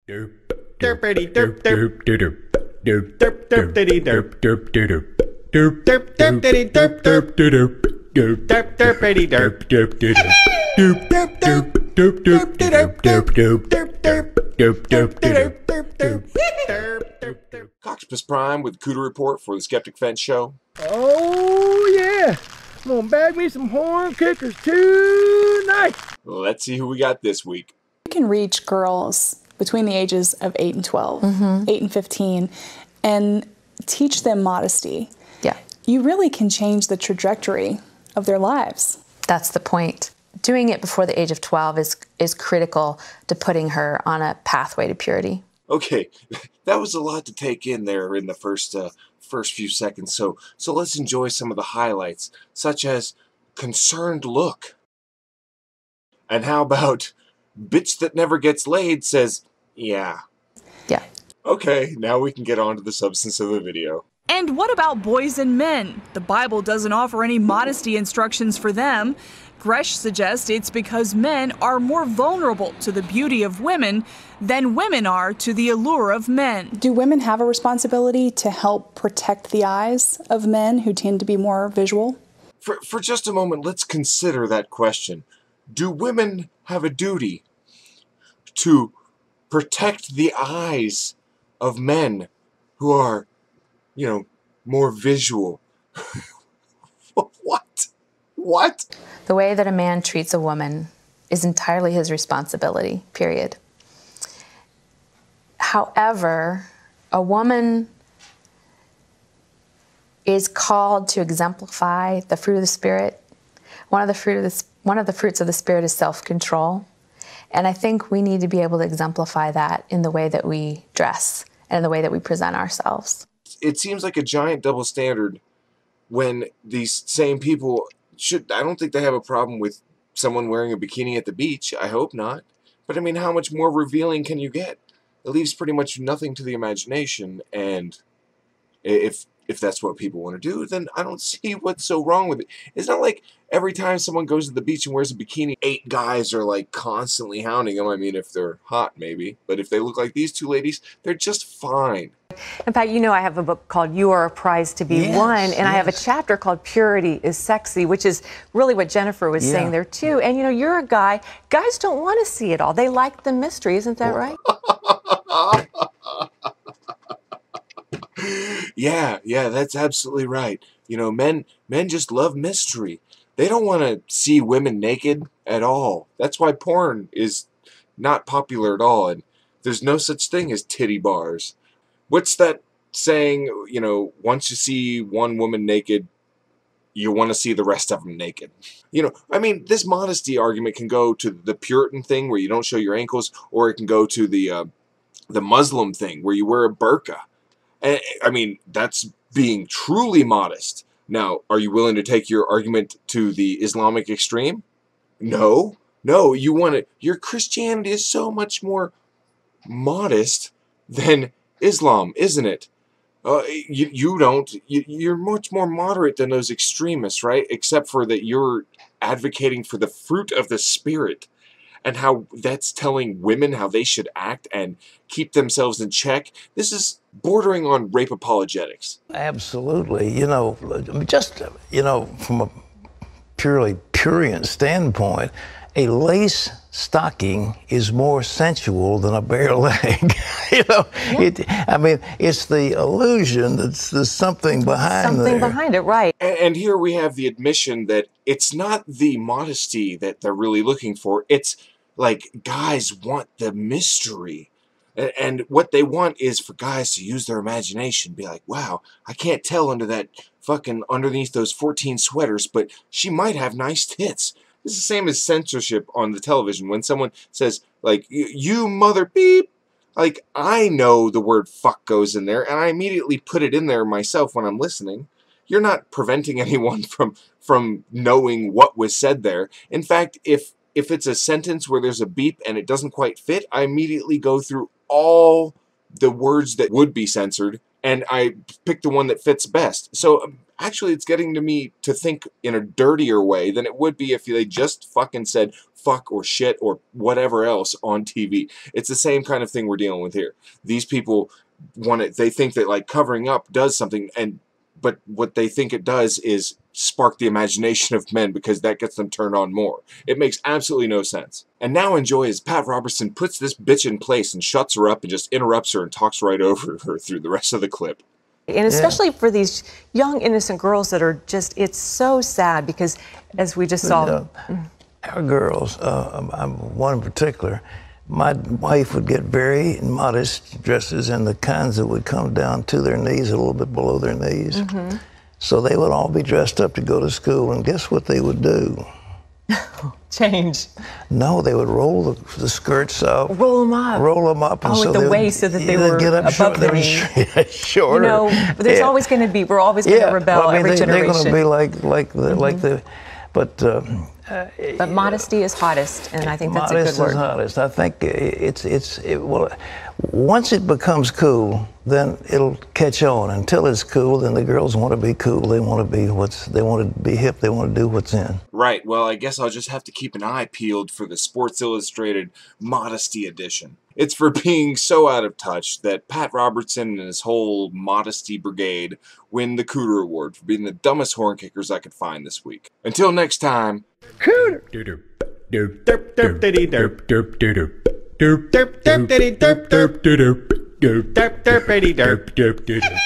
Derpity derp derp derp derp derp derpity derp derp derp derp derp derpity derp derp derp derp derp derpity derp derp derp derp derp derp derp derp derp derp derp derp derp derp derp derp derp. Coxpus Prime with Cooter Report for the Skeptic Fence Show. Oh yeah, I'm gonna bag me some horn kickers tonight. Let's see who we got this week. You can reach girls between the ages of 8 and 12, 8 and 15, and teach them modesty. Yeah. You really can change the trajectory of their lives. That's the point. Doing it before the age of 12 is critical to putting her on a pathway to purity. Okay, that was a lot to take in there in the first few seconds, so let's enjoy some of the highlights, such as concerned look. And how about bitch that never gets laid says, yeah. Yeah. Okay, now we can get on to the substance of the video. And what about boys and men? The Bible doesn't offer any modesty instructions for them. Gresh suggests it's because men are more vulnerable to the beauty of women than women are to the allure of men. Do women have a responsibility to help protect the eyes of men who tend to be more visual? For just a moment, let's consider that question. Do women have a duty to protect the eyes of men who are, you know, more visual? What? What? The way that a man treats a woman is entirely his responsibility, period. However, a woman is called to exemplify the fruit of the Spirit. One of the fruits of the Spirit is self-control. And I think we need to be able to exemplify that in the way that we dress and in the way that we present ourselves. It seems like a giant double standard when these same people I don't think they have a problem with someone wearing a bikini at the beach. I hope not. But I mean, how much more revealing can you get? It leaves pretty much nothing to the imagination, and if that's what people want to do, then I don't see what's so wrong with it. It's not like every time someone goes to the beach and wears a bikini, 8 guys are like constantly hounding them. I mean, if they're hot, maybe. But if they look like these two ladies, they're just fine. In fact, you know, I have a book called You Are a Prize to Be Won, and I have a chapter called Purity is Sexy, which is really what Jennifer was saying there, too. And, you know, you're a guy. Guys don't want to see it all. They like the mystery. Isn't that right? Yeah, that's absolutely right. You know, men just love mystery. They don't want to see women naked at all. That's why porn is not popular at all, and there's no such thing as titty bars. What's that saying, you know, once you see one woman naked, you want to see the rest of them naked? You know, I mean, this modesty argument can go to the Puritan thing where you don't show your ankles, or it can go to the Muslim thing where you wear a burqa. And, I mean, that's being truly modest. Now, are you willing to take your argument to the Islamic extreme? No. No, you want to... Your Christianity is so much more modest than Islam, isn't it? You're much more moderate than those extremists, right? Except for that you're advocating for the fruit of the Spirit, and how that's telling women how they should act and keep themselves in check. This is bordering on rape apologetics. Absolutely. You know, just, you know, from a purely prurient standpoint, a lace stocking is more sensual than a bare leg. You know, I mean, it's the illusion that there's something behind Something behind it, right. And here we have the admission that it's not the modesty that they're really looking for. It's like guys want the mystery. And what they want is for guys to use their imagination, be like, wow, I can't tell underneath those 14 sweaters, but she might have nice tits. It's the same as censorship on the television. When someone says, like, you mother beep, like, I know the word fuck goes in there, and I immediately put it in there myself when I'm listening. You're not preventing anyone from knowing what was said there. In fact, if it's a sentence where there's a beep and it doesn't quite fit, I immediately go through all the words that would be censored and I picked the one that fits best. So actually, it's getting to me to think in a dirtier way than it would be if they just fucking said fuck or shit or whatever else on TV. It's the same kind of thing we're dealing with here. These people they think that like covering up does something, but what they think it does is spark the imagination of men because that gets them turned on more. It makes absolutely no sense. And now enjoy as Pat Robertson puts this bitch in place and shuts her up and just interrupts her and talks right over her through the rest of the clip. And especially for these young, innocent girls that are just, it's so sad because as we just saw. Our girls, one in particular, my wife would get very modest dresses and the kinds that would come down to their knees, a little bit below their knees. Mm-hmm. So they would all be dressed up to go to school, and guess what they would do? Change. No, they would roll the skirts up. Roll them up. Roll them up. And so with the waist so that they were get up above the knee. Shorter. You know, there's always going to be, we're always going to rebel every generation. They're going to be like the, but modesty is hottest, and I think that's a good word. Modest is hottest. I think well, once it becomes cool, then it'll catch on. Until it's cool, then the girls want to be cool. They want to be hip. They want to do what's in. Right. Well, I guess I'll just have to keep an eye peeled for the Sports Illustrated Modesty Edition. It's for being so out of touch that Pat Robertson and his whole modesty brigade win the Cooter Award for being the dumbest horn kickers I could find this week. Until next time. Cooter. Derp derp derp derp derp derp derp derp derp derp derp derp derp derp derp derp derp derp derp derp